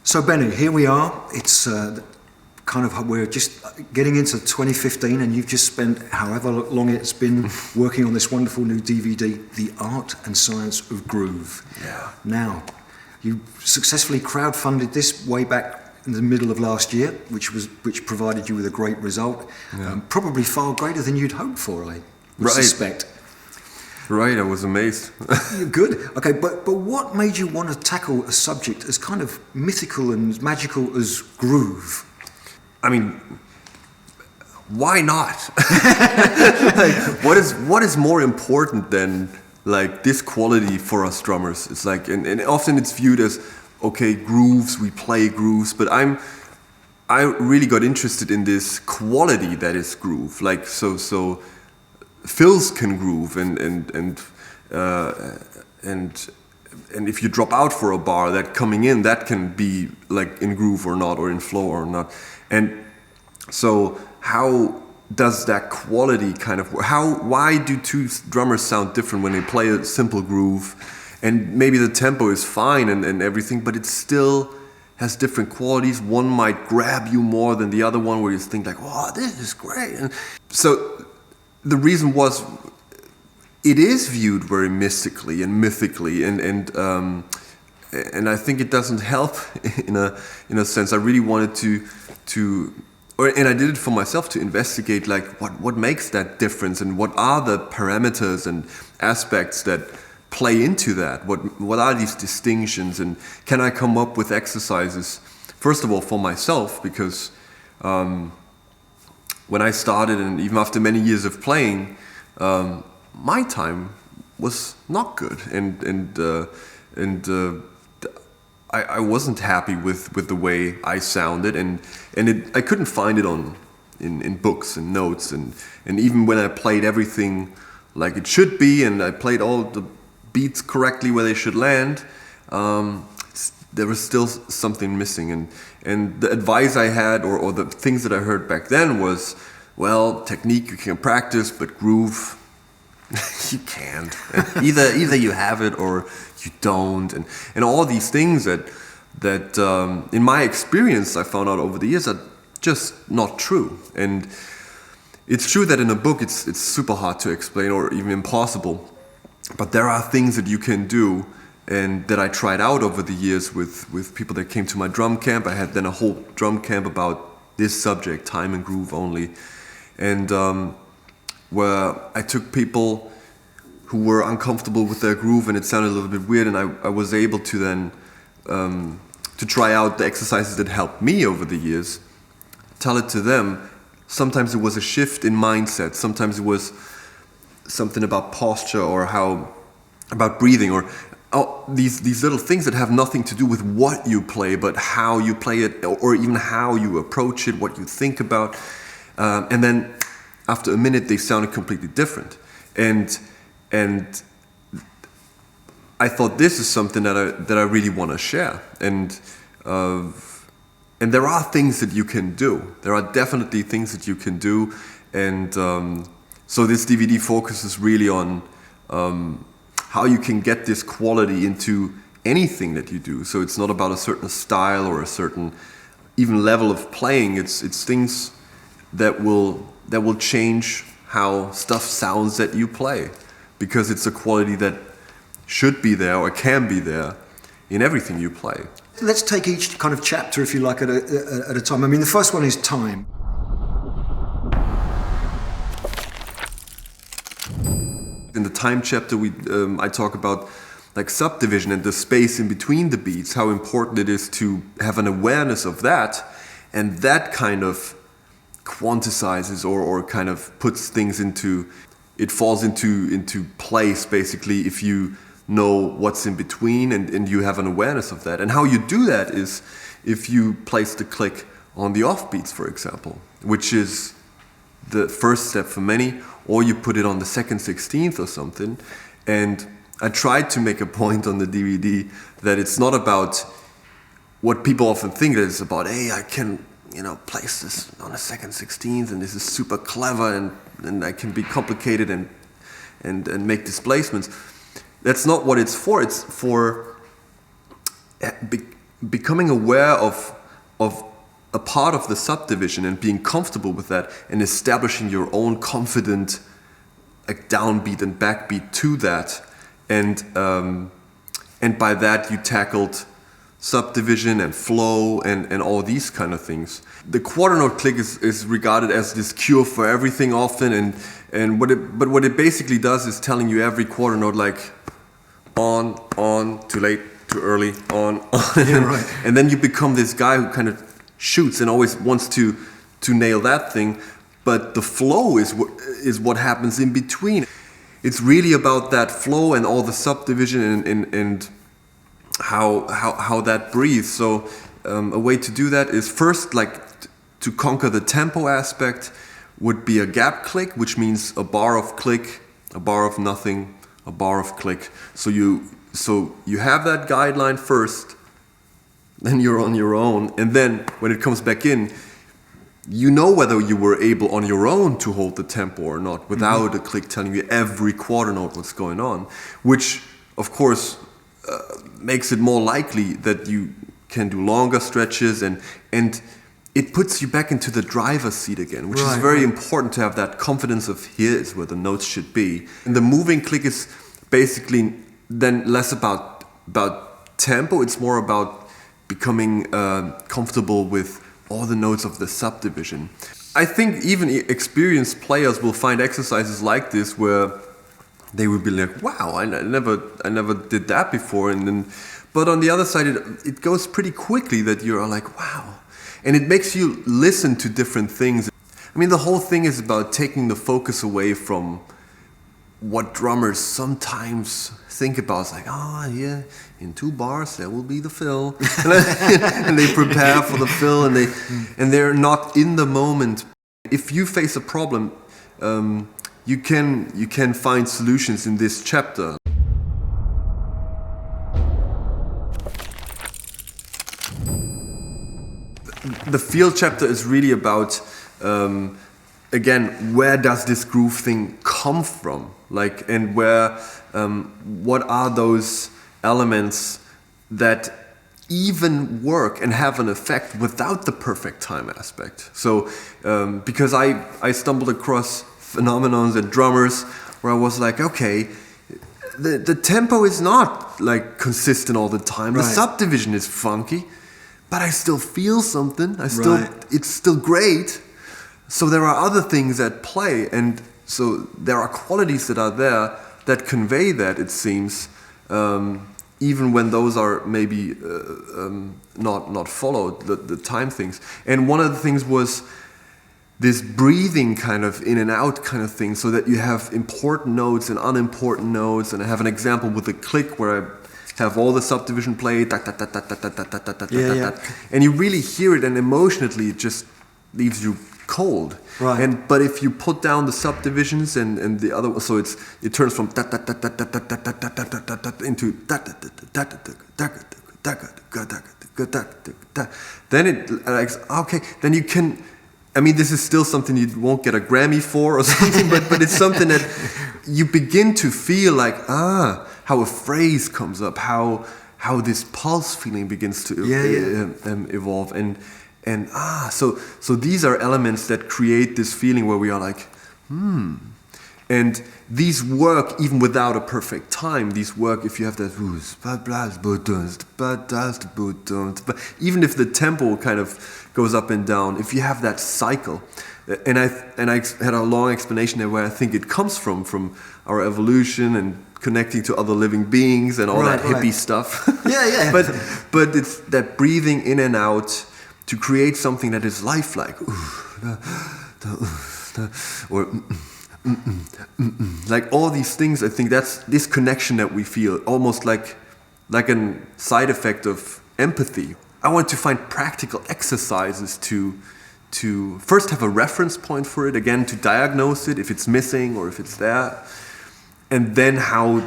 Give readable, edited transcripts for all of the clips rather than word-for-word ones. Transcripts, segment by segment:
So Benny, here we are. It's we're just getting into 2015, and you've just spent however long it's been working on this wonderful new DVD, The Art and Science of Groove. Yeah. Now, you successfully crowdfunded this way back in the middle of last year, which provided you with a great result, probably far greater than you'd hoped for, I would suspect. Right, I was amazed. Good. Okay, but what made you want to tackle a subject as kind of mythical and magical as groove? I mean, why not? What is more important than like this quality for us drummers? It's like, and often it's viewed as, okay, grooves, we play grooves, but I really got interested in this quality that is groove. Like so fills can groove, and if you drop out for a bar, that coming in, that can be like in groove or not, or in flow or not. And so how does that quality kind of work? Why do two drummers sound different when they play a simple groove? And maybe the tempo is fine and everything, but it still has different qualities. One might grab you more than the other one, where you think like, wow, this is great. And so the reason was, it is viewed very mystically and mythically, and I think it doesn't help in a sense. I really wanted and I did it for myself, to investigate like what makes that difference, and what are the parameters and aspects that play into that. What are these distinctions, and can I come up with exercises, first of all for myself, because when I started, and even after many years of playing, my time was not good, and I wasn't happy with the way I sounded, and I couldn't find it in books and notes, and even when I played everything like it should be, and I played all the beats correctly where they should land, there was still something missing. And the advice I had, or the things that I heard back then was, well, technique you can practice, but groove, you can't. Either you have it or you don't, and all these things that in my experience I found out over the years are just not true. And it's true that in a book it's super hard to explain, or even impossible. But there are things that you can do, and that I tried out over the years with people that came to my drum camp. I had then a whole drum camp about this subject, time and groove only. And where I took people who were uncomfortable with their groove and it sounded a little bit weird, and I was able to then to try out the exercises that helped me over the years, tell it to them. Sometimes it was a shift in mindset, sometimes it was something about posture, or about breathing, or these little things that have nothing to do with what you play, but how you play it, or even how you approach it, what you think about. And then after a minute, they sounded completely different. And I thought, this is something that I really want to share. And there are things that you can do. There are definitely things that you can do. And so this DVD focuses really on how you can get this quality into anything that you do. So it's not about a certain style or a certain even level of playing. It's things that will change how stuff sounds that you play, because it's a quality that should be there, or can be there, in everything you play. Let's take each kind of chapter, if you like, at a time. I mean, the first one is time. In the time chapter, I talk about like subdivision and the space in between the beats, how important it is to have an awareness of that, and that kind of quantizes or kind of puts things it falls into place, basically, if you know what's in between and you have an awareness of that. And how you do that is if you place the click on the offbeats, for example, which is the first step for many, or you put it on the second 16th or something. And I tried to make a point on the DVD that it's not about what people often think, that it's about, hey, I can place this on a second 16th, and this is super clever, and I can be complicated and make displacements. That's not what it's for. It's for becoming aware of a part of the subdivision and being comfortable with that and establishing your own confident like downbeat and backbeat to that, and by that you tackled subdivision and flow and all these kind of things. The quarter note click is regarded as this cure for everything often, and what it basically does is telling you every quarter note like on, too late, too early, on. Yeah, right. And then you become this guy who kind of shoots and always wants to nail that thing, but the flow is what happens in between. It's really about that flow and all the subdivision and how that breathes. So a way to do that is first, like, to conquer the tempo aspect would be a gap click, which means a bar of click, a bar of nothing, a bar of click. So you have that guideline first, then you're on your own, and then when it comes back in, you know whether you were able on your own to hold the tempo or not without a click telling you every quarter note what's going on, which of course makes it more likely that you can do longer stretches, and it puts you back into the driver's seat again, which is very important to have that confidence of here is where the notes should be. And the moving click is basically then less about tempo, it's more about becoming comfortable with all the notes of the subdivision. I think even experienced players will find exercises like this where they would be like, wow, I never did that before. And then, but on the other side, it goes pretty quickly that you're like, wow. And it makes you listen to different things. I mean, the whole thing is about taking the focus away from what drummers sometimes think about. It's like, yeah, in 2 bars there will be the fill, and they prepare for the fill, and they're not in the moment. If you face a problem, you can find solutions in this chapter. The feel chapter is really about, again, where does this groove thing come from? Like, and where, what are those elements that even work and have an effect without the perfect time aspect? So, because I stumbled across phenomenons and drummers where I was like, okay, the tempo is not like consistent all the time. The subdivision is funky, but I still feel something. It's still great. So there are other things at play, and so there are qualities that are there that convey that, it seems, even when those are maybe not followed, the time things. And one of the things was this breathing kind of in and out kind of thing, so that you have important notes and unimportant notes. And I have an example with a click where I have all the subdivision played, and you really hear it, and emotionally it just leaves you cold. But if you put down the subdivisions and the other, so it turns from into then it like, okay, then you can. I mean, this is still something you won't get a Grammy for or something, but it's something that you begin to feel like, how a phrase comes up, how this pulse feeling begins to evolve, and so these are elements that create this feeling where we are like, and these work even without a perfect time. These work if you have that, even if the tempo kind of goes up and down, if you have that cycle. And I had a long explanation there where I think it comes from our evolution and connecting to other living beings and all that hippie stuff. But it's that breathing in and out to create something that is lifelike, or like all these things. I think that's this connection that we feel, almost like a side effect of empathy. I want to find practical exercises to first have a reference point for it, again to diagnose it if it's missing or if it's there, and then how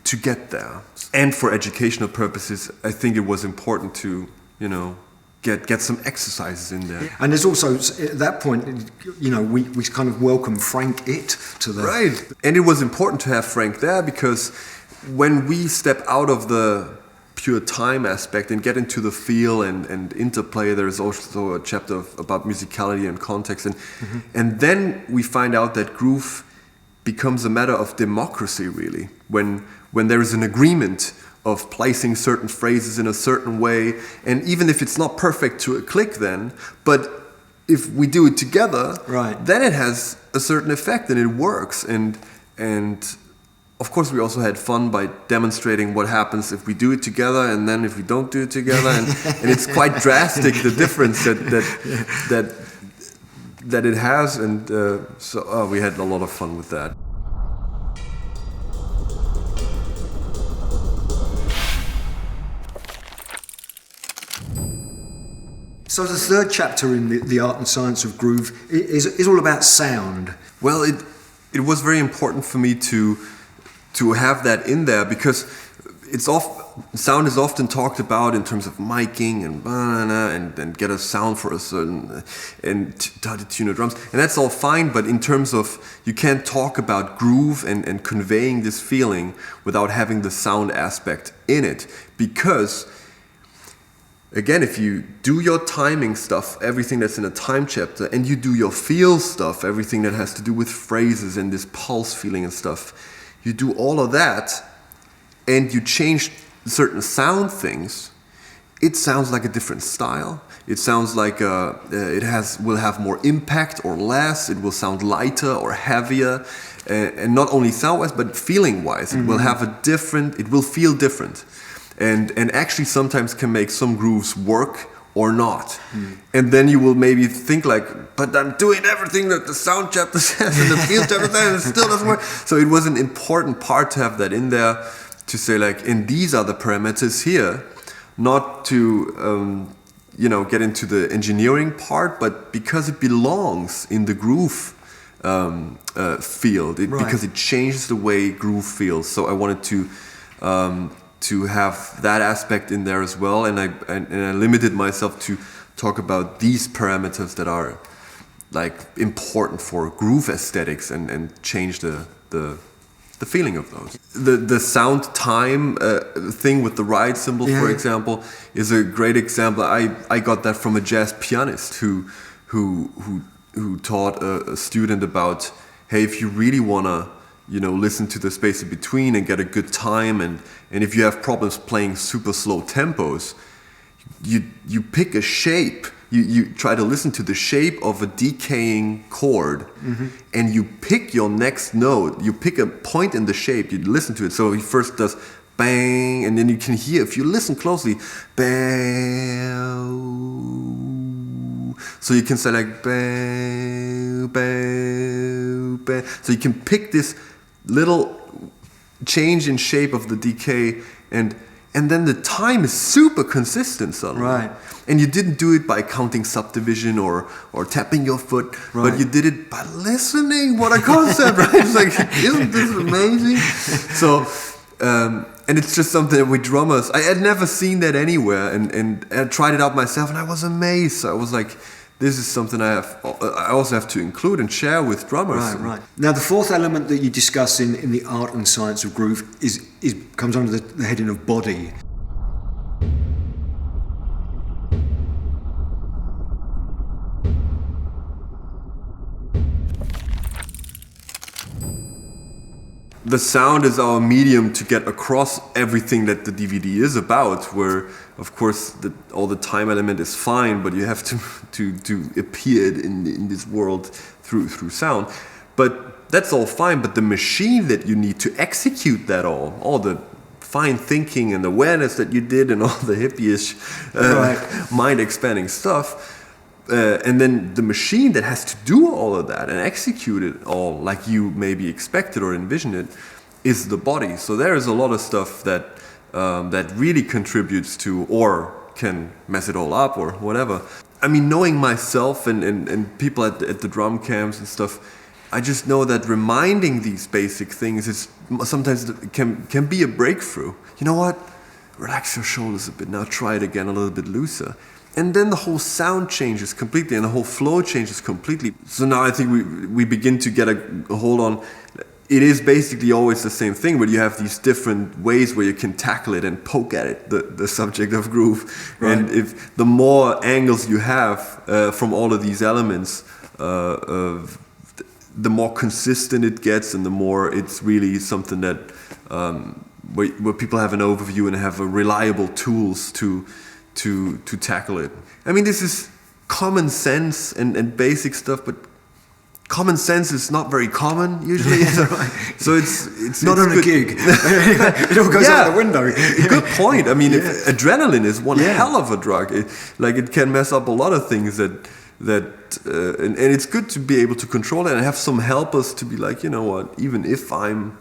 to get there. And for educational purposes, I think it was important to, get some exercises in there. And there's also, at that point, we kind of welcome Frank to the... Right. And it was important to have Frank there, because when we step out of the pure time aspect and get into the feel and interplay. There's also a chapter about musicality and context, and then we find out that groove becomes a matter of democracy, really, when there is an agreement of placing certain phrases in a certain way, and even if it's not perfect to a click then, but if we do it together, right, then it has a certain effect and it works. And of course we also had fun by demonstrating what happens if we do it together and then if we don't do it together, and it's quite drastic, the difference that it has, and so we had a lot of fun with that. So the third chapter in the art and science of groove is all about sound. Well, it was very important for me to have that in there, because sound is often talked about in terms of miking and get a sound for a certain and how to tune the drums, and that's all fine. But in terms of, you can't talk about groove and conveying this feeling without having the sound aspect in it, because again, if you do your timing stuff, everything that's in a time chapter, and you do your feel stuff, everything that has to do with phrases and this pulse feeling and stuff, you do all of that, and you change certain sound things, it sounds like a different style. It sounds like will have more impact or less. It will sound lighter or heavier, and not only sound-wise, but feeling-wise. It will have it will feel different. And actually sometimes can make some grooves work or not. And then you will maybe think like, but I'm doing everything that the sound chapter says and the feel chapter says, and it still doesn't work. So it was an important part to have that in there, to say like, and these are the parameters here, not to get into the engineering part, but because it belongs in the groove field, because it changes the way groove feels. So I wanted to have that aspect in there as well, and I limited myself to talk about these parameters that are like important for groove aesthetics and change the feeling of those. The sound time thing with the ride cymbal, for example, is a great example. I got that from a jazz pianist who taught a student about, hey, if you really wanna listen to the space in between and get a good time, and if you have problems playing super slow tempos, you pick a shape. You try to listen to the shape of a decaying chord, and you pick your next note. You pick a point in the shape, you listen to it. So he first does bang, and then you can hear, if you listen closely, bang. So you can say like bang, bang, bang. So you can pick this little change in shape of the decay, and then the time is super consistent suddenly. Right. And you didn't do it by counting subdivision or tapping your foot, but you did it by listening. What a concept, right? It's like, isn't this amazing? So, and it's just something that we drummers, I had never seen that anywhere, and I tried it out myself, and I was amazed. So I was like, this is something I also have to include and share with drummers. Right. Now, the fourth element that you discuss in the art and science of groove comes under the heading of body. The sound is our medium to get across everything that the DVD is about, where, of course, all the time element is fine, but you have to appear in this world through sound. But that's all fine, but the machine that you need to execute that all the fine thinking and awareness that you did and all the hippie-ish mind-expanding stuff, and then the machine that has to do all of that and execute it all like you maybe expected or envisioned it is the body. So there is a lot of stuff that really contributes to, or can mess it all up or whatever. I mean, knowing myself and people at the drum camps and stuff, I just know that reminding these basic things is sometimes can be a breakthrough. You know what? Relax your shoulders a bit. Now try it again a little bit looser. And then the whole sound changes completely, and the whole flow changes completely. So now I think we begin to get a hold on, it is basically always the same thing, but you have these different ways where you can tackle it and poke at it, the subject of groove. Right. And if the more angles you have from all of these elements, the more consistent it gets, and the more it's really something that where people have an overview and have reliable tools to tackle it. I mean, this is common sense and basic stuff, but common sense is not very common usually. So it's not on a gig. It all goes out the window. Good point. I mean, adrenaline is one hell of a drug. It can mess up a lot of things and it's good to be able to control it and have some helpers to be like, you know what, even if I'm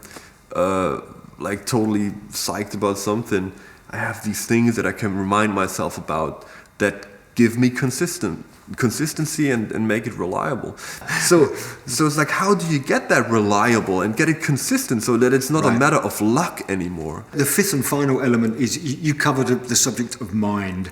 like totally psyched about something, I have these things that I can remind myself about that give me consistency and make it reliable. So it's like, how do you get that reliable and get it consistent so that it's not a matter of luck anymore? The fifth and final element is you covered the subject of mind.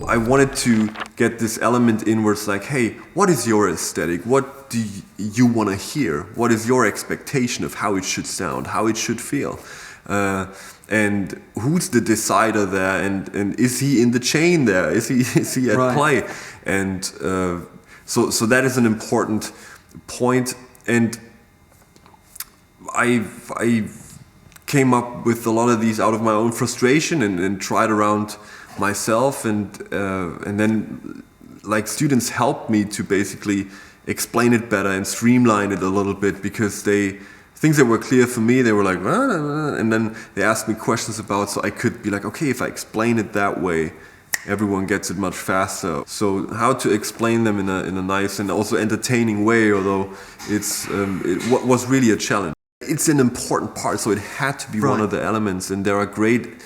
I wanted to get this element in where it's like, hey, what is your aesthetic? What do you want to hear? What is your expectation of how it should sound, how it should feel? And who's the decider there? And is he in the chain there? Is he at play? And so that is an important point. And I came up with a lot of these out of my own frustration and tried around myself, and then like students helped me to basically explain it better and streamline it a little bit, because things that were clear for me, they were like, and then they asked me questions about, so I could be like, okay, if I explain it that way, everyone gets it much faster. So how to explain them in a nice and also entertaining way, although it was really a challenge. It's an important part, so it had to be one of the elements, and there are great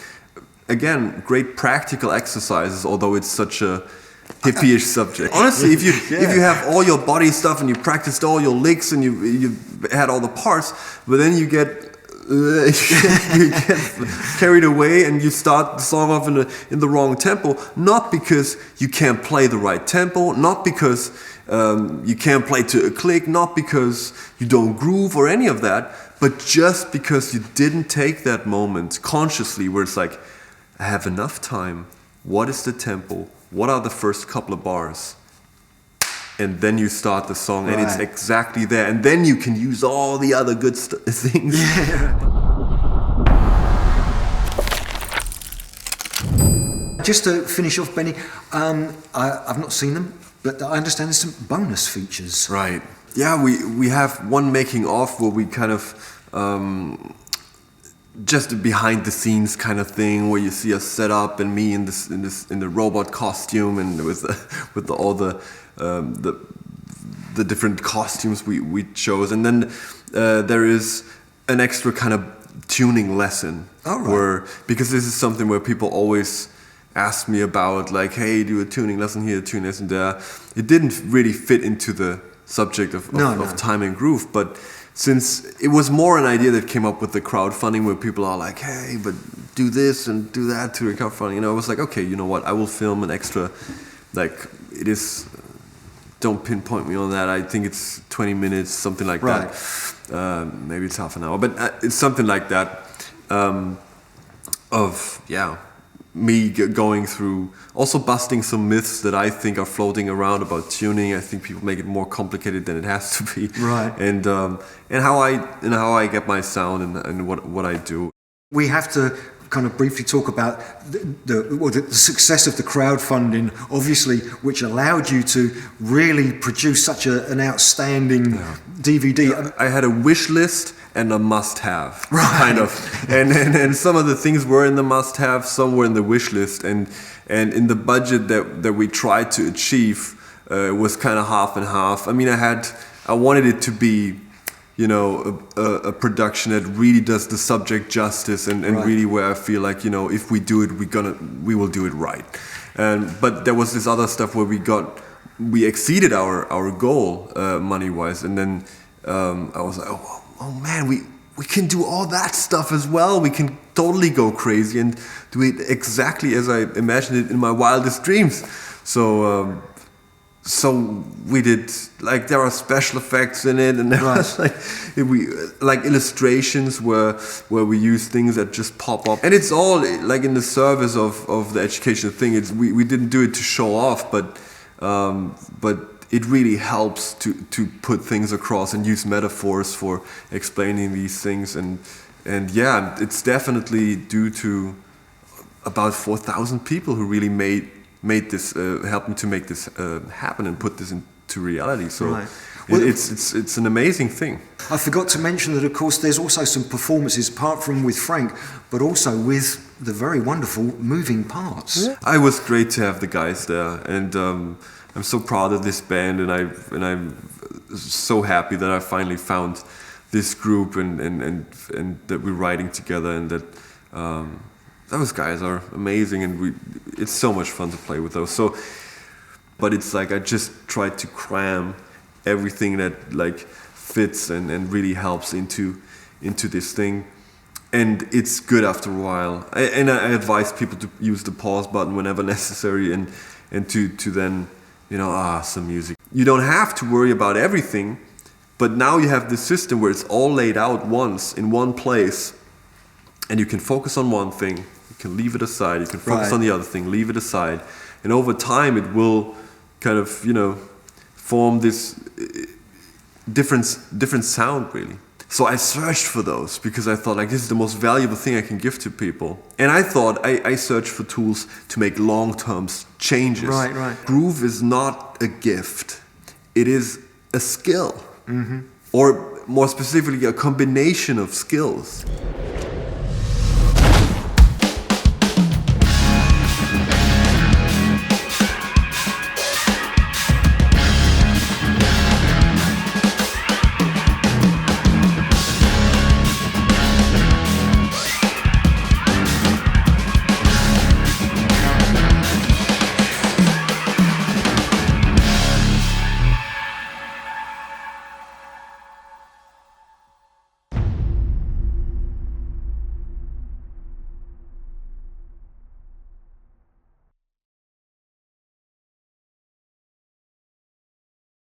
practical exercises, although it's such a hippie-ish subject. Honestly, if you have all your body stuff and you practiced all your licks and you had all the parts, but then you get carried away and you start the song off in the wrong tempo, not because you can't play the right tempo, not because you can't play to a click, not because you don't groove or any of that, but just because you didn't take that moment consciously where it's like, I have enough time. What is the tempo? What are the first couple of bars? And then you start the song, and it's exactly there. And then you can use all the other good things. Yeah. Just to finish off, Benny, I've not seen them, but I understand there's some bonus features. Right. Yeah, we have one making off where we kind of just a behind the scenes kind of thing where you see us set up and me in the robot costume and with all the different costumes we chose, and then there is an extra kind of tuning lesson because this is something where people always ask me about, like, hey, do a tuning lesson here, a tuning lesson there. It didn't really fit into the subject of time and groove, but since it was more an idea that came up with the crowdfunding where people are like, hey, but do this and do that to the crowdfunding, I was like, okay, you know what, I will film an extra, like, it is, don't pinpoint me on that, I think it's 20 minutes, something like that. Maybe it's half an hour, but it's something like that, me going through, also busting some myths that I think are floating around about tuning. I think people make it more complicated than it has to be. Right. And how I get my sound and what I do. We have to kind of briefly talk about the success of the crowdfunding, obviously, which allowed you to really produce such an outstanding DVD. I had a wish list and a must-have, kind of, and some of the things were in the must-have, some were in the wish list, and in the budget that we tried to achieve, it was kind of half and half. I mean, I wanted it to be, you know, a production that really does the subject justice and really where I feel like, you know, if we do it, we will do it right. But there was this other stuff where we exceeded our goal money-wise, and then I was like, oh man, we can do all that stuff as well. We can totally go crazy and do it exactly as I imagined it in my wildest dreams. So we did, like, there are special effects in it, and there was like illustrations where we use things that just pop up, and it's all like in the service of the educational thing. We didn't do it to show off, but it really helps to put things across and use metaphors for explaining these things, and yeah, it's definitely due to about 4,000 people who really made this, helped me to make this happen and put this into reality. So well, it's an amazing thing. I forgot to mention that, of course, there's also some performances apart from with Frank, but also with the very wonderful moving parts. Yeah. It was great to have the guys there, and I'm so proud of this band, and I'm so happy that I finally found this group and that we're writing together, and that those guys are amazing, and it's so much fun to play with those. So, but it's like I just tried to cram everything that like fits and really helps into this thing, and it's good after a while. And I advise people to use the pause button whenever necessary, and to then, you know, some music. You don't have to worry about everything, but now you have this system where it's all laid out once in one place, and you can focus on one thing. You can leave it aside. You can focus on the other thing, leave it aside. And over time, it will kind of, you know, form this different sound, really. So I searched for those because I thought, like, this is the most valuable thing I can give to people. And I thought I searched for tools to make long-term changes. Right. Groove is not a gift. It is a skill. Mm-hmm. Or more specifically, a combination of skills.